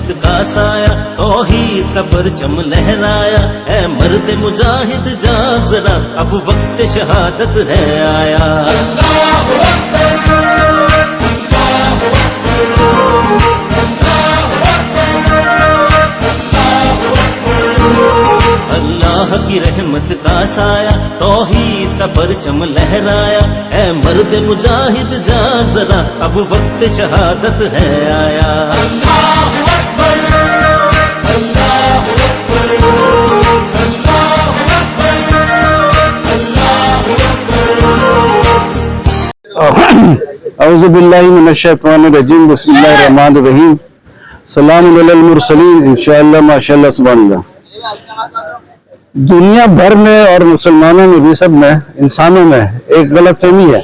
رحمت کا سایہ توحید کا پرچم لہرایا، اے مرد مجاہد جاگ ذرا اب وقت شہادت ہے آیا۔ اللہ کی رحمت کا سایہ توحید کا پرچم لہرایا، اے مرد مجاہد جاگ ذرا اب وقت شہادت ہے آیا۔ اعوذ باللہ من الشیطان الرجیم، بسم اللہ الرحمن الرحیم، سلام علی المرسلین، انشاءاللہ ماشاءاللہ سبحان اللہ۔ دنیا بھر میں اور مسلمانوں میں بھی سب میں انسانوں میں ایک غلط فہمی ہے۔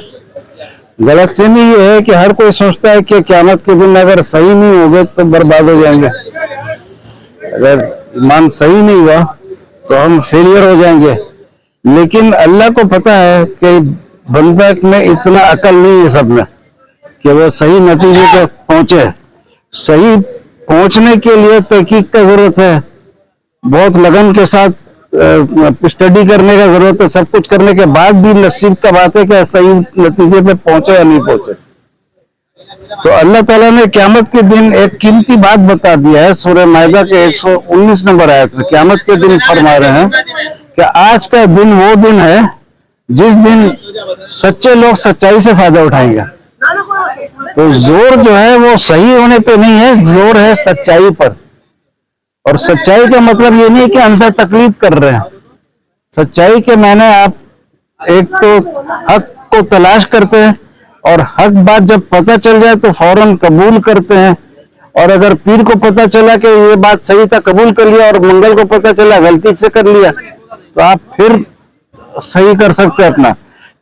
غلط فہمی یہ ہے کہ ہر کوئی سوچتا ہے کہ قیامت کے دن اگر صحیح نہیں ہوگے تو برباد ہو جائیں گے، اگر ایمان صحیح نہیں ہوا تو ہم فیلئر ہو جائیں گے۔ لیکن اللہ کو پتا ہے کہ بندہ میں اتنا عقل نہیں ہے سب میں کہ وہ صحیح نتیجے پہ پہنچے۔ صحیح پہنچنے کے لیے تحقیق کا ضرورت ہے، بہت لگن کے ساتھ اسٹڈی کرنے کا ضرورت ہے، سب کچھ کرنے کے بعد بھی نصیب کا بات ہے کہ صحیح نتیجے پہ پہنچے یا نہیں پہنچے۔ تو اللہ تعالیٰ نے قیامت کے دن ایک قیمتی بات بتا دیا ہے، سورہ مائدہ کے 119 نمبر آیت میں قیامت کے دن فرما رہے ہیں کہ آج کا دن وہ دن ہے جس دن سچے لوگ سچائی سے فائدہ اٹھائیں گے۔ تو زور جو ہے وہ صحیح ہونے پہ نہیں ہے، زور ہے سچائی پر۔ اور سچائی کا مطلب یہ نہیں کہ اندھا تقلید کر رہے ہیں، سچائی کے معنی آپ ایک تو حق کو تلاش کرتے ہیں اور حق بات جب پتہ چل جائے تو فوراً قبول کرتے ہیں، اور اگر پیر کو پتہ چلا کہ یہ بات صحیح تھا قبول کر لیا اور منگل کو پتہ چلا غلطی سے کر لیا تو آپ پھر صحیح کر سکتے ہیں اپنا،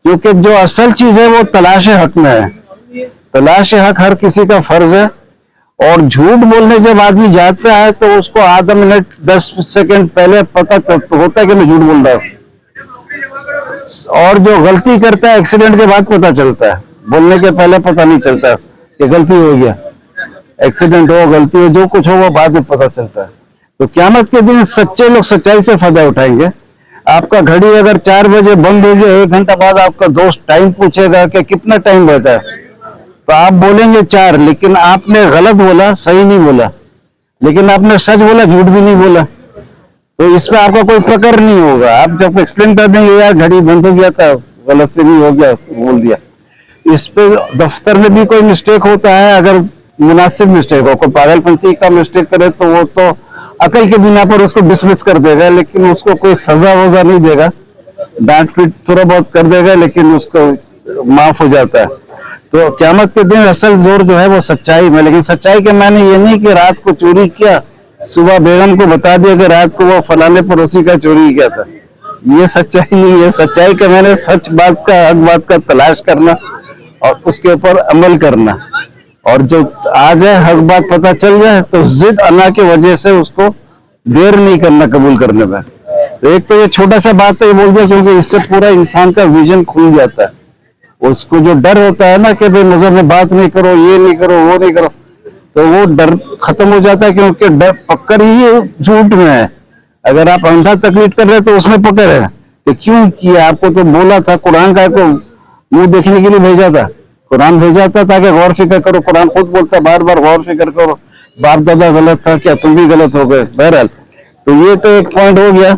کیونکہ جو اصل چیز ہے وہ تلاش حق میں ہے۔ تلاش حق ہر کسی کا فرض ہے، اور جھوٹ بولنے جب آدمی جاتا ہے تو اس کو آدھا منٹ 10 سیکنڈ پہلے پتہ ہوتا ہے کہ میں جھوٹ بول رہا ہوں، اور جو غلطی کرتا ہے ایکسیڈنٹ کے بعد پتہ چلتا ہے، بولنے کے پہلے پتہ نہیں چلتا کہ غلطی ہو گیا، ایکسیڈنٹ ہو غلطی ہو جو کچھ ہو وہ بعد میں پتہ چلتا ہے۔ تو قیامت کے دن سچے لوگ سچائی سے فائدہ اٹھائیں گے۔ آپ کا گھڑی اگر 4 بجے بند ہو گیا، 1 گھنٹہ بعد آپ کا دوست ٹائم پوچھے گا کہ کتنا ٹائم بچا ہے تو آپ بولیں گے 4، لیکن آپ نے غلط بولا، صحیح نہیں بولا، لیکن آپ نے سچ بولا، جھوٹ بھی نہیں بولا، تو اس پہ آپ کا کوئی پکڑ نہیں ہوگا۔ آپ جب ایکسپلین کر دیں گے یار گھڑی بند ہو گیا تھا، غلط سے بھی ہو گیا بول دیا۔ اس پہ دفتر میں بھی کوئی مسٹیک ہوتا ہے، اگر مناسب مسٹیک ہو، کوئی پاگل پنتی کا مسٹیک کرے تو وہ تو عقل کے بنا پر اس کو ڈسمس کر دے گا، لیکن اس کو کوئی سزا وزا نہیں دے گا، ڈانٹ پیٹ تھوڑا بہت کر دے گا لیکن اس کو معاف ہو جاتا ہے۔ تو قیامت کے دن اصل زور جو ہے وہ سچائی میں، لیکن سچائی کے معنی یہ نہیں کہ رات کو چوری کیا، صبح بیگم کو بتا دیا کہ رات کو وہ فلانے پڑوسی کا چوری کیا تھا، یہ سچائی نہیں ہے۔ سچائی کے معنی سچ بات کا، حق بات کا تلاش کرنا اور اس کے اوپر عمل کرنا، اور جو آ جائے حق بات پتہ چل جائے تو ضد انا کی وجہ سے اس کو دیر نہیں کرنا قبول کرنے میں۔ ایک تو یہ چھوٹا سا بات ہے یہ بول دیا، کیونکہ اس سے پورا انسان کا ویژن کھل جاتا ہے۔ اس کو جو ڈر ہوتا ہے نا کہ بھئی مذہب میں بات نہیں کرو، یہ نہیں کرو، وہ نہیں کرو، تو وہ ڈر ختم ہو جاتا ہے، کیونکہ ڈر پکڑ ہی جھوٹ میں ہے۔ اگر آپ اندھا تقلید کر رہے تو اس میں پکڑ ہے کہ کیوں کیا، آپ کو تو بولا تھا، قرآن کا کو منہ دیکھنے کے لیے بھیجا تھا، قرآن بھیجا تھا تاکہ غور فکر کرو، قرآن خود بولتا ہے بار بار غور فکر کرو، باپ دادا غلط تھا کیا تم بھی غلط ہو گئے۔ بہرحال تو یہ تو ایک پوائنٹ ہو گیا۔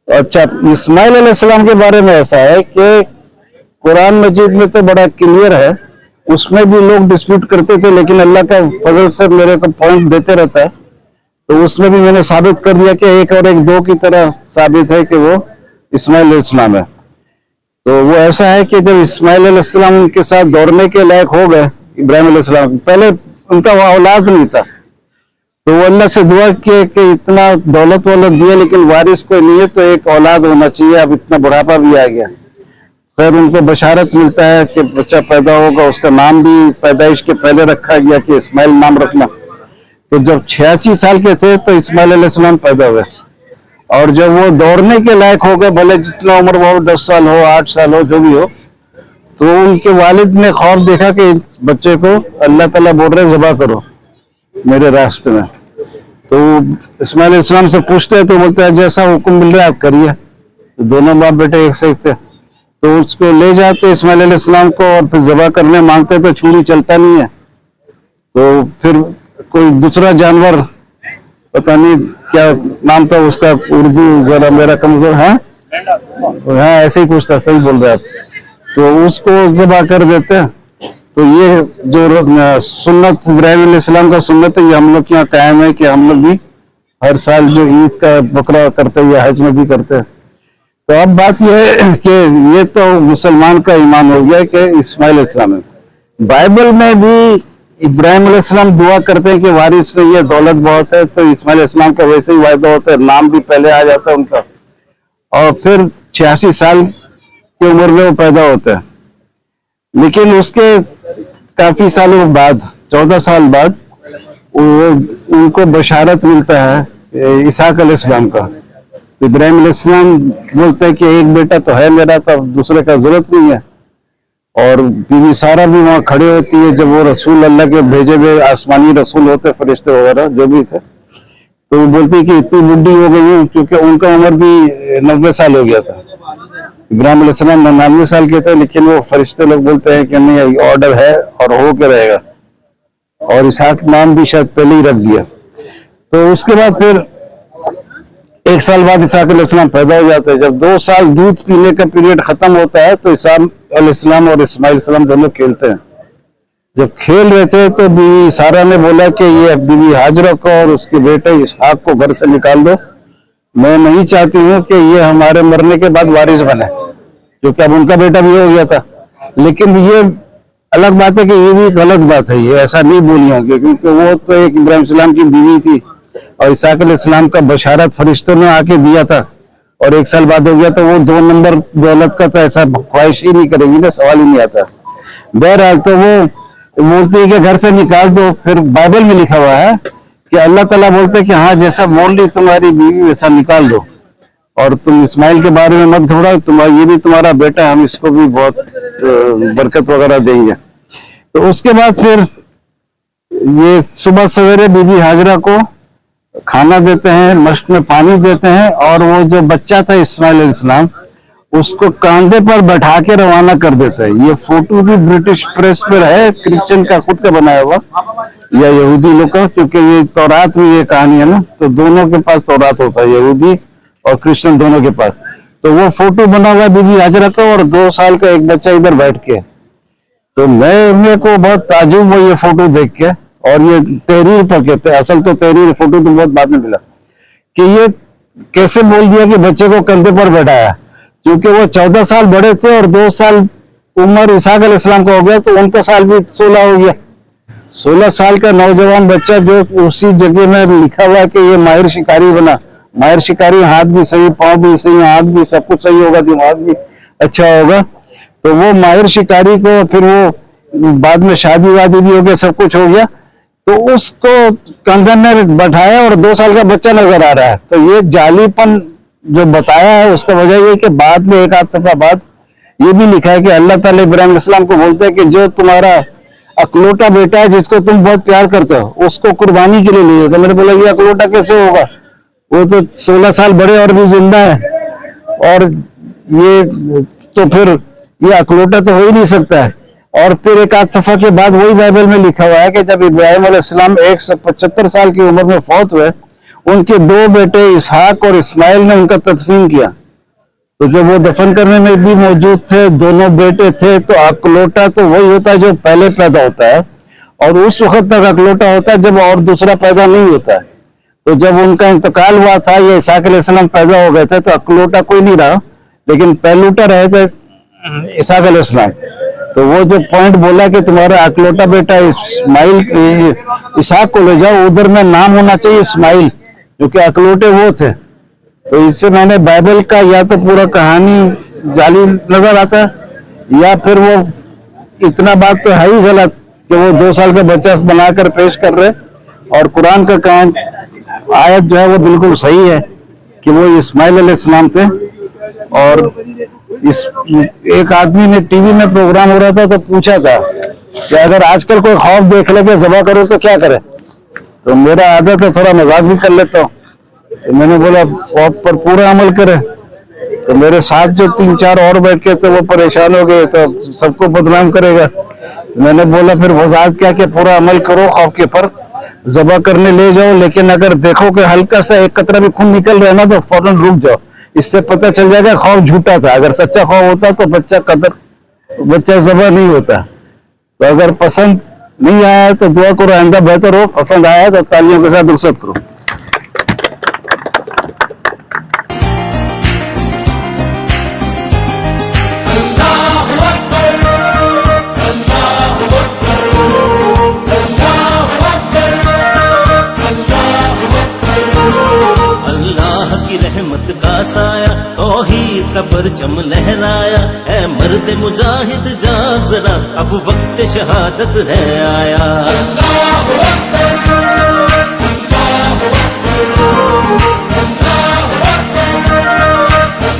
اچھا، اسماعیل علیہ السلام کے بارے میں ایسا ہے کہ قرآن مجید میں تو بڑا کلیئر ہے، اس میں بھی لوگ ڈسپیوٹ کرتے تھے، لیکن اللہ کا فضل سے میرے کو پوائنٹ دیتے رہتا ہے، تو اس میں بھی میں نے ثابت کر دیا کہ 1 اور 1 2 کی طرح ثابت ہے کہ وہ اسماعیل علیہ السلام ہے۔ تو وہ ایسا ہے کہ جب اسماعیل علیہ السلام ان کے ساتھ دوڑنے کے لائق ہو گئے، ابراہیم علیہ السلام پہلے ان کا وہ اولاد نہیں تھا، تو وہ اللہ سے دعا کیے کہ اتنا دولت دیا لیکن وارث کوئی نہیں ہے تو ایک اولاد ہونا چاہیے، اب اتنا بڑھاپا بھی آ گیا۔ پھر ان کو بشارت ملتا ہے کہ بچہ پیدا ہوگا، اس کا نام بھی پیدائش کے پہلے رکھا گیا کہ اسماعیل نام رکھنا۔ تو جب 86 سال کے تھے تو اسماعیل علیہ السلام پیدا ہوئے، اور جب وہ دوڑنے کے لائق ہو گئے، بھلے جتنا عمر وہ 10 سال ہو 8 سال ہو جو بھی ہو، تو ان کے والد نے خواب دیکھا کہ بچے کو اللہ تعالیٰ بول رہے ذبح کرو میرے راستے میں، तो इस्माइल इस्लाम से पूछते हैं तो बोलते हैं जैसा हुक्म मिल रहा है आप करिए। तो दोनों बाप बेटे एक से एक थे, तो उसको ले जाते इस्माइल इस्लाम को और फिर ज़बह करने मांगते तो छुरी चलता नहीं है। तो फिर कोई दूसरा जानवर, पता नहीं क्या नाम था उसका, उर्दू जरा मेरा कमजोर है, हाँ ऐसे ही कुछ था, सही बोल रहे आप, तो उसको ज़बह कर देते हैं। तो ये जो सुन्नत इब्राहिम इस्लाम का सुन्नत है, ये हम लोग के यहाँ कायम है कि हम लोग भी हर साल जो ईद का बकरा करते हैं या हज में भी करते हैं। तो अब बात यह है कि ये तो मुसलमान का ईमान हो गया कि इस्माइल इस्लाम है। बाइबल में भी इब्राहिम अलैहिस्सलाम दुआ करते हैं कि वारिस नहीं है, दौलत बहुत है, तो इस्माइल इस्लाम का वैसे ही वायदा होता है, नाम भी पहले आ जाता है उनका, और फिर 86 साल की उम्र में वो पैदा होता है। लेकिन उसके काफी सालों बाद, 14 साल बाद, वो उनको बशारत मिलता है इसहाक अलैहिस्सलाम का। इब्राहिम अलैहिस्सलाम बोलते हैं कि एक बेटा तो है मेरा, तो दूसरे का जरूरत नहीं है। और बीवी सारा भी वहां खड़े होती है जब वो रसूल अल्लाह के भेजे हुए आसमानी रसूल होते, फरिश्ते वगैरह जो भी थे, तो वो बोलती है कि इतनी बुढ़ी हो गई हूँ, क्योंकि उनका उम्र भी 90 साल हो गया था। इब्राहिम अलैहिस्सलाम 99 साल के थे, लेकिन वो फरिश्ते लोग बोलते हैं कि नहीं ऑर्डर है और हो के रहेगा, और इसहाक नाम भी शायद पहले ही रख दिया। तो उसके बाद फिर 1 साल बाद इसहाक अलैहिस्सलाम पैदा हो जाते हैं। जब 2 साल दूध पीने का पीरियड खत्म होता है तो इसहाक अलैहिस्सलाम और इस्माइल अलैहिस्सलाम दोनों खेलते हैं। जब खेल रहे थे तो बीवी सारा ने बोला कि ये बीवी हाजरा को और उसके बेटे इसहाक को घर से निकाल दो, मैं नहीं चाहती हूँ कि ये हमारे मरने के बाद वारिस बने, क्योंकि अब उनका बेटा भी हो गया था। लेकिन ये अलग बात है कि ये भी गलत बात है, ये ऐसा नहीं बोली होंगी, क्योंकि वो तो एक इब्राहिम अलैहिस्सलाम की बीवी थी और इसहाक अलैहिस्सलाम का बशारत फरिश्तों ने आके दिया था, और 1 साल बाद हो गया, तो वो 2 नंबर दौलत का तो ऐसा ख्वाहिश ही नहीं करेगी ना, सवाल ही नहीं आता। बहरहाल तो वो बोलती है कि घर से निकाल दो। फिर बाइबल में लिखा हुआ है कि अल्लाह ताला बोलते हैं कि हाँ जैसा बोल रही तुम्हारी बीवी वैसा निकाल दो, और तुम इस्माइल के बारे में मत ढूंढो, तुम्हारा ये भी तुम्हारा बेटा, हम इसको भी बहुत बरकत वगैरह देंगे। तो उसके बाद फिर ये सुबह सवेरे बीबी हाजरा को खाना देते हैं, मश्क में पानी देते हैं, और वो जो बच्चा था इस्माइल अलैहिस्सलाम उसको कांधे पर बैठा के रवाना कर देते हैं। ये फोटो भी ब्रिटिश प्रेस पर है, क्रिश्चियन का खुद का बनाया हुआ या यहूदी लोग का, क्योंकि ये तौरात में ये कहानी है ना, तो दोनों के पास तौरात होता है, यहूदी और क्रिश्चियन दोनों के पास। तो वो फोटो बना हुआ बीबी हाजरा का और 2 साल का एक बच्चा इधर बैठ के। तो मेरे को बहुत ताजुब हुआ ये फोटो देख के, और ये तहरीर पर कहते हैं, असल तो तहरीर, फोटो तो बहुत बाद में मिला, कि ये कैसे बोल दिया कि बच्चे को कंधे पर बैठाया, क्योंकि वो 14 साल बड़े थे और 2 साल उम्र इसहाक अलैहिस्सलाम का हो गया, तो उनका साल भी 16 हो गया। 16 साल का नौजवान बच्चा जो उसी जगह में लिखा हुआ है कि ये माहिर शिकारी बना। माहिर शिकारी, हाथ भी सही, पाँव भी सही, आँख भी, सब कुछ सही होगा, दिमाग भी अच्छा होगा। तो वो माहिर शिकारी को फिर वो बाद में शादी वादी भी हो गया, सब कुछ हो गया, तो उसको कंधे में बैठाया और 2 साल का बच्चा नजर आ रहा है। तो ये जालीपन जो बताया है उसका वजह ये कि बाद में 1 आध सफा बाद ये भी लिखा है कि अल्लाह ताला इब्राहिम अलैहिस्सलाम को बोलते हैं कि जो तुम्हारा अकलौता बेटा है जिसको तुम बहुत प्यार करते हो उसको कुर्बानी के लिए ले। तो मैंने बोला ये अकलौता कैसे होगा, वो तो 16 साल बड़े और भी जिंदा है, और ये तो फिर ये अकलौता तो हो ही नहीं सकता है। और फिर 1 आध सफा के बाद वही बाइबल में लिखा हुआ है कि जब इब्राहिम अलैहिस्सलाम 175 साल की उम्र में फौत हुए, उनके 2 बेटे इसहाक और इस्माइल ने उनका तदफीन किया। तो जब वो दफन करने में भी मौजूद थे, दोनों बेटे थे, तो अकलौता तो वही होता है जो पहले पैदा होता है, और उस वक्त तक अकलौता होता है जब और दूसरा पैदा नहीं होता है। तो जब उनका इंतकाल हुआ था, ये इसहाक अलैहिस्सलाम पैदा हो गए थे, तो अकलौता कोई नहीं रहा, लेकिन पहलौता रहे थे इसहाक अलैहिस्सलाम। तो वो जो पॉइंट बोला कि तुम्हारा अकलौता बेटा इस्माइल, इसहाक को ले जाओ, उधर में नाम होना चाहिए इस्माइल, क्योंकि अकलौते वो थे। तो इससे मैंने बाइबल का या तो पूरा कहानी जाली नजर आता है, या फिर वो इतना बात तो है ही गलत कि वो 2 साल का बच्चा बनाकर पेश कर रहे, और कुरान का कान आयत जो है वो बिल्कुल सही है कि वो इस्माइल अलैहिस्सलाम थे। और इस एक आदमी ने टीवी में प्रोग्राम हो रहा था तो पूछा था कि अगर आजकल कोई खौफ देख ले के ज़बह करो तो क्या करे, तो मेरा आदत है थोड़ा मजाक भी कर लेता हूँ। तो मैंने बोला आप पर पूरा अमल करे। तो मेरे साथ जो 3-4 और बैठे थे वो परेशान हो गए, तो सबको बदनाम करेगा। मैंने बोला फिर वजाहत क्या कि पूरा अमल करो, खौफ के पर ज़बह करने ले जाओ, लेकिन अगर देखो कि हल्का सा एक कतरा भी खून निकल रहा है ना तो फौरन रुक जाओ। इससे पता चल जाएगा खौफ झूठा था। अगर सच्चा खौफ होता तो बच्चा ज़बह नहीं होता। तो अगर पसंद नहीं आया तो दुआ करो आइंदा बेहतर हो, पसंद आया तो तालियों के साथ रुखसत करो। अल्लाह की रहमत का साया, तौहीद का परचम लहराया। ऐ मर्द मुजाहिद जाग जरा, अब वक्त शहादत है आया।